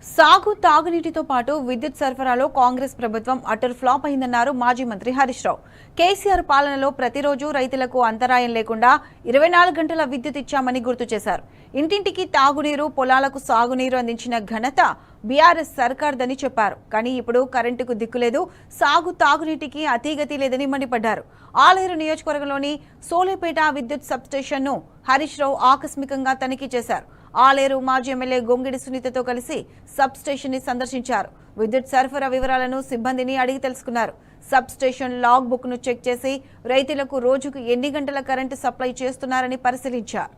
సాగు తాగునీటితో పాటు విద్యుత్ సరఫరాలో కాంగ్రెస్ ప్రభుత్వం అటర్ ఫ్లాప్ అయిందన్నారు మాజీ మంత్రి హరీష్ రావు. కేసీఆర్ పాలనలో ప్రతిరోజు రైతులకు అంతరాయం లేకుండా 24 గంటల విద్యుత్ ఇచ్చామని గుర్తు చేశారు. ఇంటింటికి తాగునీరు, పొలాలకు సాగునీరు అందించిన ఘనత బీఆర్ఎస్ సర్కార్దని చెప్పారు. కానీ ఇప్పుడు కరెంటుకు దిక్కులేదు, సాగు తాగునీటికి అతీగతి లేదని మండిపడ్డారు. ఆలేరు నియోజకవర్గంలోని సోలేపేట విద్యుత్ సబ్స్టేషన్ను హరీష్ రావు ఆకస్మికంగా తనిఖీ చేశారు. ఆలేరు మాజీ ఎమ్మెల్యే గొంగిడి సునీతతో కలిసి సబ్ స్టేషన్ ని సందర్శించారు. విద్యుత్ సరఫరా వివరాలను సిబ్బందిని అడిగి తెలుసుకున్నారు. సబ్ స్టేషన్ లాగ్ బుక్ ను చెక్ చేసి రైతులకు రోజుకు ఎన్ని గంటల కరెంటు సప్లై చేస్తున్నారని పరిశీలించారు.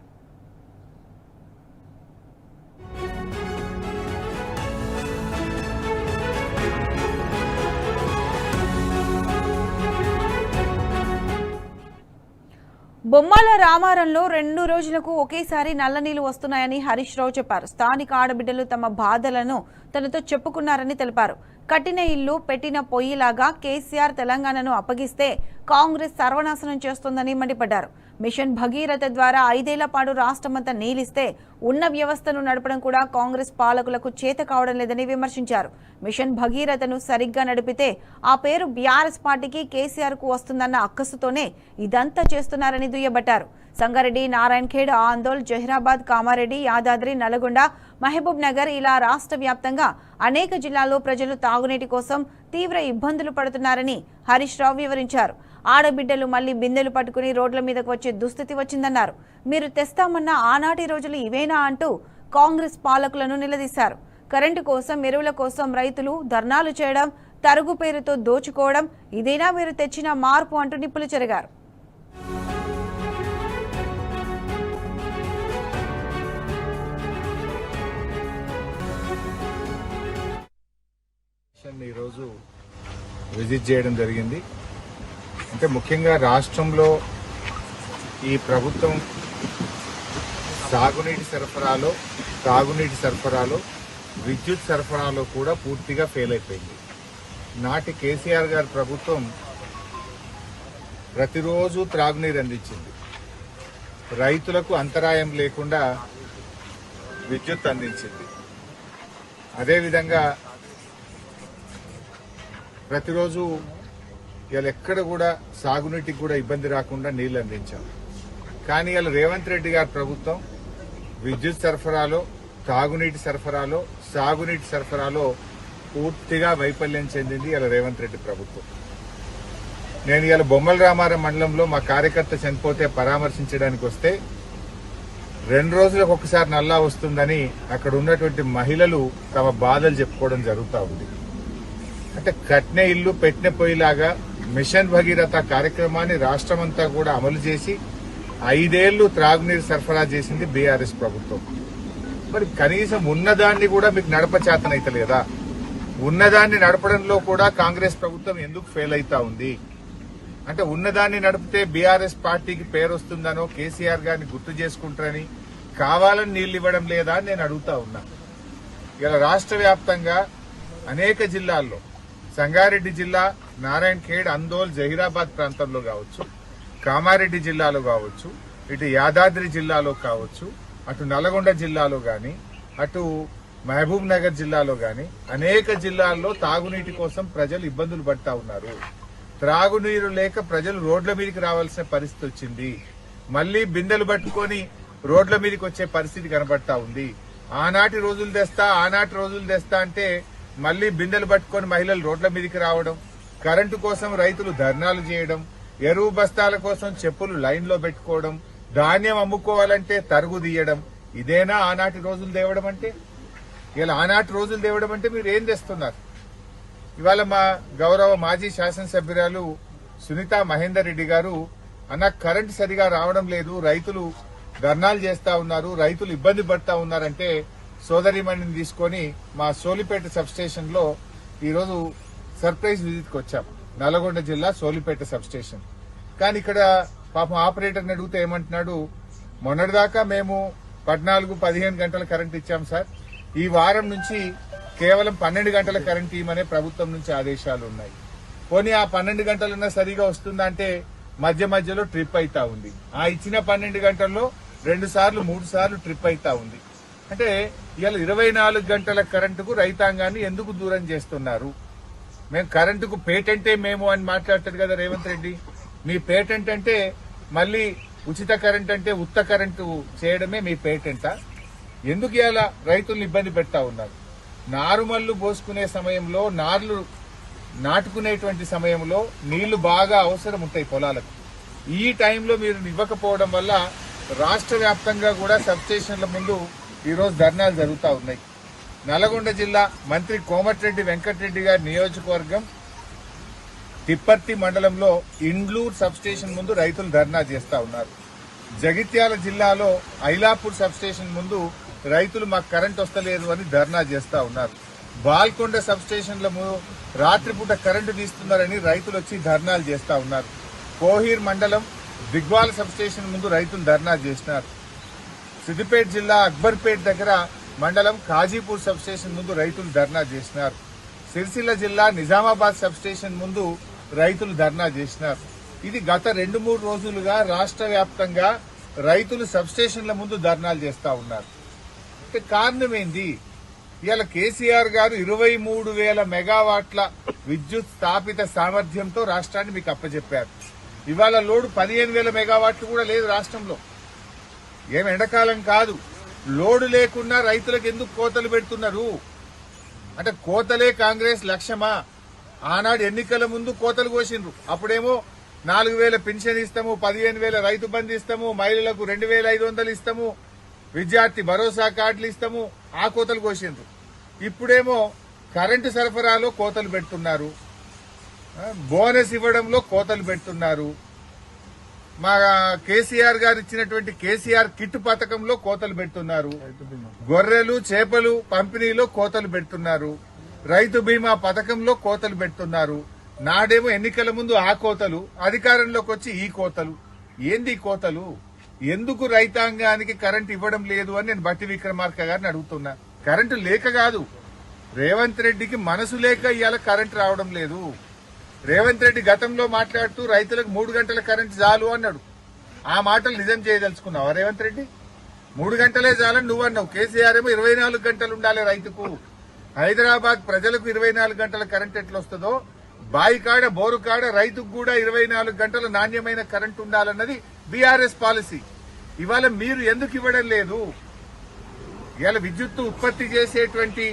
బొమ్మాల రామారంలో 2 రోజులకు ఒకేసారి నల్ల నీళ్లు వస్తున్నాయని హరీష్ రావు చెప్పారు. స్థానిక ఆడబిడ్డలు తమ బాధలను తనతో చెప్పుకున్నారని తెలిపారు. కట్టిన ఇల్లు పెట్టిన పొయ్యిలాగా కేసీఆర్ తెలంగాణను అప్పగిస్తే కాంగ్రెస్ సర్వనాశనం చేస్తోందని మండిపడ్డారు. మిషన్ భగీరథ ద్వారా 5 ఏళ్ల పాటు రాష్ట్రమంతా నీలిస్తే ఉన్న వ్యవస్థను నడపడం కూడా కాంగ్రెస్ పాలకులకు చేత కావడం లేదని విమర్శించారు. మిషన్ భగీరథను సరిగ్గా నడిపితే ఆ పేరు బీఆర్ఎస్ పార్టీకి, కేసీఆర్ కు వస్తుందన్న అక్కసుతోనే ఇదంతా చేస్తున్నారని దుయ్యబట్టారు. సంగారెడ్డి, నారాయణఖేడ్, ఆందోళ్, జహీరాబాద్, కామారెడ్డి, యాదాద్రి, నల్గొండ, మహబూబ్ నగర్ ఇలా రాష్ట్ర వ్యాప్తంగా అనేక జిల్లాల్లో ప్రజలు తాగునీటి కోసం తీవ్ర ఇబ్బందులు పడుతున్నారని హరీష్ రావు వివరించారు. ఆడబిడ్డలు మళ్లీ బిందెలు పట్టుకుని రోడ్ల మీదకు వచ్చే దుస్థితి వచ్చిందన్నారు. మీరు తెస్తామన్న ఆనాటి రోజులు ఇవేనా అంటూ కాంగ్రెస్ పాలకులను నిలదీశారు. కరెంటు కోసం, ఎరువుల కోసం రైతులు ధర్నాలు చేయడం, తరుగు పేరుతో దోచుకోవడం ఇదేనా మీరు తెచ్చిన మార్పు అంటూ నిప్పులు చెరిగారు. ఈరోజు విజిట్ చేయడం జరిగింది. అంటే ముఖ్యంగా రాష్ట్రంలో ఈ ప్రభుత్వం సాగునీటి సరఫరాలో, తాగునీటి సరఫరాలో, విద్యుత్ సరఫరాలో కూడా పూర్తిగా ఫెయిల్ అయిపోయింది. నాటి కేసీఆర్ గారి ప్రభుత్వం ప్రతిరోజు త్రాగునీరు అందించింది. రైతులకు అంతరాయం లేకుండా విద్యుత్ అందించింది. అదేవిధంగా ప్రతిరోజు ఇలా ఎక్కడ కూడా సాగునీటికి కూడా ఇబ్బంది రాకుండా నీళ్లు అందించాం. కానీ ఇలా రేవంత్ రెడ్డి గారి ప్రభుత్వం విద్యుత్ సరఫరాలో, తాగునీటి సరఫరాలో, సాగునీటి సరఫరాలో పూర్తిగా వైఫల్యం చెందింది ఇలా రేవంత్ రెడ్డి ప్రభుత్వం. నేను ఇలా బొమ్మల రామారం మండలంలో మా కార్యకర్త చనిపోతే పరామర్శించడానికి వస్తే 2 రోజులకు ఒకసారి నల్లా వస్తుందని అక్కడ ఉన్నటువంటి మహిళలు తమ బాధలు చెప్పుకోవడం జరుగుతూ ఉంది. అంటే కట్నే ఇల్లు పెట్టిన పొయ్యిలాగా మిషన్ భగీరథ కార్యక్రమాన్ని రాష్ట్రమంతా కూడా అమలు చేసి 5 ఏళ్లు త్రాగునీరు సరఫరా చేసింది బీఆర్ఎస్ ప్రభుత్వం. మరి కనీసం ఉన్నదాన్ని కూడా మీకు నడపచేతనైతలేదా? ఉన్నదాన్ని నడపడంలో కూడా కాంగ్రెస్ ప్రభుత్వం ఎందుకు ఫెయిల్ అవుతా ఉంది? అంటే ఉన్నదాన్ని నడిపితే బీఆర్ఎస్ పార్టీకి పేరు వస్తుందనో, కేసీఆర్ గారిని గుర్తు చేసుకుంటారని కావాలని నీళ్లు ఇవ్వడం లేదా అని నేను అడుగుతా ఉన్నా. ఇలా రాష్ట్ర వ్యాప్తంగా అనేక జిల్లాల్లో, సంగారెడ్డి జిల్లా, నారాయణఖేడ్, అందోల్, జహీరాబాద్ ప్రాంతంలో కావచ్చు, కామారెడ్డి జిల్లాలో కావచ్చు, ఇటు యాదాద్రి జిల్లాలో కావచ్చు, అటు నల్గొండ జిల్లాలో గాని, అటు మహబూబ్ నగర్ జిల్లాలో గాని అనేక జిల్లాల్లో తాగునీటి కోసం ప్రజలు ఇబ్బందులు పడతా ఉన్నారు. త్రాగునీరు లేక ప్రజలు రోడ్ల మీదకి రావాల్సిన పరిస్థితి వచ్చింది. మళ్లీ బిందెలు పట్టుకొని రోడ్ల మీదకి వచ్చే పరిస్థితి కనబడతా ఉంది. ఆనాటి రోజులు తెస్తా అంటే మళ్లీ బిందెలు పట్టుకొని మహిళలు రోడ్ల మీదకి రావడం, కరెంటు కోసం రైతులు ధర్నాలు చేయడం, ఎరువు బస్తాల కోసం చెప్పులు లైన్లో పెట్టుకోవడం, ధాన్యం అమ్ముకోవాలంటే తరుగు తీయడం, ఇదేనా ఆనాటి రోజులు తేవడం అంటే? ఇలా ఆనాటి రోజులు తేవడం అంటే మీరు ఏం తెస్తున్నారు? ఇవాళ మా గౌరవ మాజీ శాసనసభ్యురాలు సునీత మహేందర్ రెడ్డి గారు అన్న కరెంటు సరిగా రావడం లేదు, రైతులు ధర్నాలు చేస్తా ఉన్నారు, రైతులు ఇబ్బంది పడతా ఉన్నారంటే సోదరిమణిని తీసుకొని మా సోలిపేట సబ్ స్టేషన్ లో ఈరోజు సర్ప్రైజ్ విజిట్ కి వచ్చాం. నల్గొండ జిల్లా సోలిపేట సబ్ స్టేషన్. కానీ ఇక్కడ పాపం ఆపరేటర్ని అడిగితే ఏమంటున్నాడు, మొన్నటిదాకా మేము 14-15 గంటల కరెంట్ ఇచ్చాం సార్, ఈ వారం నుంచి కేవలం 12 గంటల కరెంట్ ఇవ్వమనే ప్రభుత్వం నుంచి ఆదేశాలు ఉన్నాయి. పోనీ ఆ 12 గంటలన్నా సరిగా వస్తుందా అంటే మధ్యలో ట్రిప్ అయితా ఉంది. ఆ ఇచ్చిన 12 గంటల్లో 2 సార్లు 3 సార్లు ట్రిప్ అయితా ఉంది. అంటే ఇవాళ 24 గంటల కరెంటుకు రైతాంగాన్ని ఎందుకు దూరం చేస్తున్నారు? మేము కరెంటుకు పేటెంటే మేము అని మాట్లాడతాడు కదా రేవంత్ రెడ్డి. మీ పేటెంట్ అంటే మళ్ళీ ఉచిత కరెంట్ అంటే ఉత్త కరెంటు చేయడమే మీ పేటెంటా? ఎందుకు ఇవాళ రైతులను ఇబ్బంది పెడతా ఉన్నారు? నారుమల్లు పోసుకునే సమయంలో, నార్లు నాటుకునేటువంటి సమయంలో నీళ్లు బాగా అవసరం ఉంటాయి పొలాలకు. ఈ టైంలో మీరు ఇవ్వకపోవడం వల్ల రాష్ట్ర వ్యాప్తంగా కూడా సబ్స్టేషన్ల ముందు ఈరోజు ధర్నాలు జరుగుతూ ఉన్నాయి. నల్గొండ జిల్లా మంత్రి కోమటిరెడ్డి వెంకటరెడ్డి గారి నియోజకవర్గం తిప్పర్తి మండలంలో ఇండ్లూరు సబ్స్టేషన్ ముందు రైతులు ధర్నా చేస్తా ఉన్నారు. జగిత్యాల జిల్లాలో ఐలాపూర్ సబ్స్టేషన్ ముందు రైతులు మాకు కరెంట్ వస్తలేదు అని ధర్నా చేస్తా ఉన్నారు. బాల్కొండ సబ్స్టేషన్ల రాత్రిపూట కరెంటు తీస్తున్నారని రైతులు వచ్చి ధర్నాలు చేస్తా ఉన్నారు. కోహీర్ మండలం దిగ్వాల సబ్స్టేషన్ ముందు రైతులు ధర్నా చేసినారు. సిద్దిపేట జిల్లా అక్బర్పేట్ దగ్గర మండలం కాజీపూర్ సబ్స్టేషన్ ముందు రైతులు ధర్నా చేసినారు. సిరిసిల్ల జిల్లా నిజామాబాద్ సబ్స్టేషన్ ముందు రైతులు ధర్నా చేసినారు. ఇది గత 2-3 రోజులుగా రాష్ట్ర వ్యాప్తంగా రైతులు సబ్స్టేషన్ల ముందు ధర్నాలు చేస్తా ఉన్నారు. అంటే కారణం ఏంది? ఇవాళ కేసీఆర్ గారు 23,000 మెగావాట్ల విద్యుత్ స్థాపిత సామర్థ్యంతో రాష్ట్రాన్ని మీకు అప్పచెప్పారు. ఇవాళ లోడు 15,000 మెగావాట్లు కూడా లేదు రాష్ట్రంలో. ఏం ఎండాకాలం కాదు, లోడు లేకుండా రైతులకు ఎందుకు కోతలు పెడుతున్నారు? అంటే కోతలే కాంగ్రెస్ లక్ష్యమా? ఆనాడు ఎన్నికల ముందు కోతలు కోసిండ్రు. అప్పుడేమో 4,000 పెన్షన్ ఇస్తాము, 15,000 రైతు బంధు ఇస్తాము, మహిళలకు 2,500 ఇస్తాము, విద్యార్థి భరోసా కార్డులు ఇస్తాము, ఆ కోతలు కోసిండ్రు. ఇప్పుడేమో కరెంటు సరఫరాలో కోతలు పెడుతున్నారు, బోనస్ ఇవ్వడంలో కోతలు పెడుతున్నారు, మా కేసీఆర్ గారు ఇచ్చినటువంటి కేసీఆర్ కిట్ పథకంలో కోతలు పెడుతున్నారు, గొర్రెలు చేపలు పంపిణీలో కోతలు పెడుతున్నారు, రైతు బీమా పథకంలో కోతలు పెడుతున్నారు. నాడేమో ఎన్నికల ముందు ఆ కోతలు, అధికారంలోకి వచ్చి ఈ కోతలు. ఏంది కోతలు? ఎందుకు రైతాంగానికి కరెంట్ ఇవ్వడం లేదు అని నేను బట్టి విక్రమార్క గారిని అడుగుతున్నా. కరెంటు లేక కాదు, రేవంత్ రెడ్డికి మనసు లేక ఇవాళ కరెంట్ రావడం లేదు. రేవంత్ రెడ్డి గతంలో మాట్లాడుతూ రైతులకు 3 గంటల కరెంట్ చాలు అన్నాడు. ఆ మాటలు నిజం చేయదలుచుకున్నావా రేవంత్ రెడ్డి? 3 గంటలే చాలని నువ్వు అన్నావు. కేసీఆర్ ఏమో 24 గంటలు ఉండాలి రైతుకు. హైదరాబాద్ ప్రజలకు 24 గంటల కరెంట్ ఎట్లా వస్తుందో, బాయి కాడ బోరు కాడ రైతుకు కూడా 24 గంటల నాణ్యమైన కరెంట్ ఉండాలన్నది బీఆర్ఎస్ పాలసీ. ఇవాళ మీరు ఎందుకు ఇవ్వడం లేదు? ఇవాళ విద్యుత్తు ఉత్పత్తి చేసేటువంటి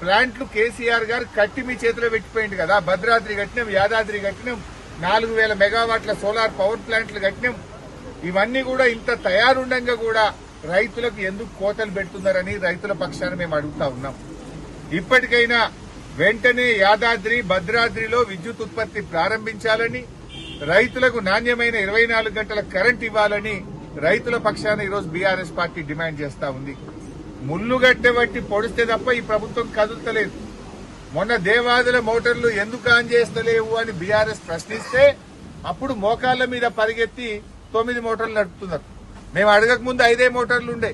ప్లాంట్లు కేసీఆర్ గారు కట్టి మీ చేతిలో పెట్టిపోయింది కదా. భద్రాద్రి కట్టినాం, యాదాద్రి కట్టినాం, 4,000 మెగావాట్ల సోలార్ పవర్ ప్లాంట్లు కట్టినాం. ఇవన్నీ కూడా ఇంత తయారుండగా కూడా రైతులకు ఎందుకు కోతలు పెడుతున్నారని రైతుల పక్షాన మేము అడుగుతా ఉన్నాం. ఇప్పటికైనా వెంటనే యాదాద్రి భద్రాద్రిలో విద్యుత్ ఉత్పత్తి ప్రారంభించాలని, రైతులకు నాణ్యమైన 24 గంటల కరెంట్ ఇవ్వాలని రైతుల పక్షాన ఈరోజు బీఆర్ఎస్ పార్టీ డిమాండ్ చేస్తా ఉంది. ముల్లుగట్టె బట్టి పొడిస్తే తప్ప ఈ ప్రభుత్వం కదులుతలేదు. మొన్న దేవాదుల మోటార్లు ఎందుకు ఆన్ చేస్తలేవు అని బీఆర్ఎస్ ప్రశ్నిస్తే అప్పుడు మోకాళ్ల మీద పరిగెత్తి 9 మోటార్లు నడుపుతున్నారు. మేము అడగక ముందు 5 మోటార్లు ఉండే.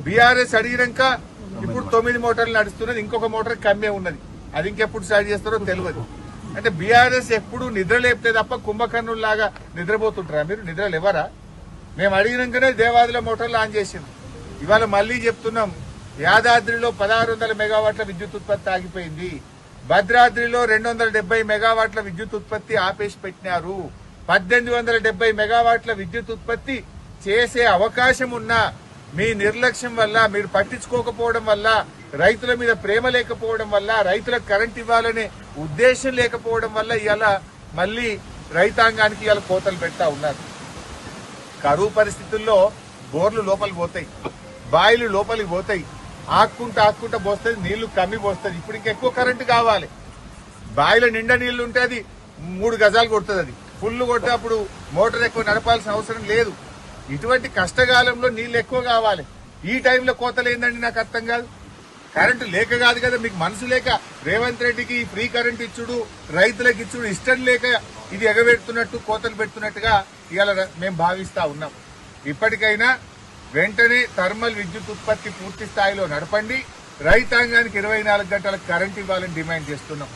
బీఆర్ఎస్ అడిగినాక ఇప్పుడు 9 మోటార్లు నడుస్తున్నది. ఇంకొక మోటార్ కమ్మే ఉన్నది. అది ఇంకెప్పుడు స్టార్ట్ చేస్తారో తెలియదు. అంటే బీఆర్ఎస్ ఎప్పుడు నిద్ర లేపితే తప్ప కుంభకర్ణుల్లాగా నిద్రపోతుంటారా? మీరు నిద్ర లేవరా? మేము అడిగినాకనే దేవాదుల మోటార్లు ఆన్ చేసింది. ఇవాళ మళ్లీ చెప్తున్నాం, యాదాద్రిలో 1,600 మెగావాట్ల విద్యుత్ ఉత్పత్తి ఆగిపోయింది. భద్రాద్రిలో 270 మెగావాట్ల విద్యుత్ ఉత్పత్తి ఆపేసి పెట్టినారు. 1,870 మెగావాట్ల విద్యుత్ ఉత్పత్తి చేసే అవకాశం ఉన్నా మీ నిర్లక్ష్యం వల్ల, మీరు పట్టించుకోకపోవడం వల్ల, రైతుల మీద ప్రేమ లేకపోవడం వల్ల, రైతులకు కరెంట్ ఇవ్వాలనే ఉద్దేశం లేకపోవడం వల్ల ఇవాళ మళ్లీ రైతాంగానికి ఇవాళ కోతలు పెడతా ఉన్నారు. కరువు పరిస్థితుల్లో బోర్లు లోపలికి పోతాయి, బాయిలు లోపలికి పోతాయి, ఆక్కుంటా పోస్తుంది, నీళ్లు కమ్మి పోస్తుంది. ఇప్పుడు ఇంకెక్కువ కరెంటు కావాలి. బాయిల నిండా నీళ్లు ఉంటే అది 3 గజాలు కొడుతుంది. అది ఫుల్ కొట్టే అప్పుడు మోటార్ ఎక్కువ నడపాల్సిన అవసరం లేదు. ఇటువంటి కష్టకాలంలో నీళ్లు ఎక్కువ కావాలి. ఈ టైంలో కోతలు ఏందండి? నాకు అర్థం కాదు. కరెంటు లేక కాదు కదా, మీకు మనసు లేక రేవంత్ రెడ్డికి ఫ్రీ కరెంట్ ఇచ్చుడు, రైతులకు ఇచ్చుడు ఇష్టం లేక ఇది ఎగబెడుతున్నట్టు, కోతలు పెడుతున్నట్టుగా ఇవాళ మేము భావిస్తా ఉన్నాం. ఇప్పటికైనా వెంటనే థర్మల్ విద్యుత్ ఉత్పత్తి పూర్తి స్థాయిలో నడపండి. రైతాంగానికి 24 గంటల కరెంట్ ఇవ్వాలని డిమాండ్ చేస్తున్నాం.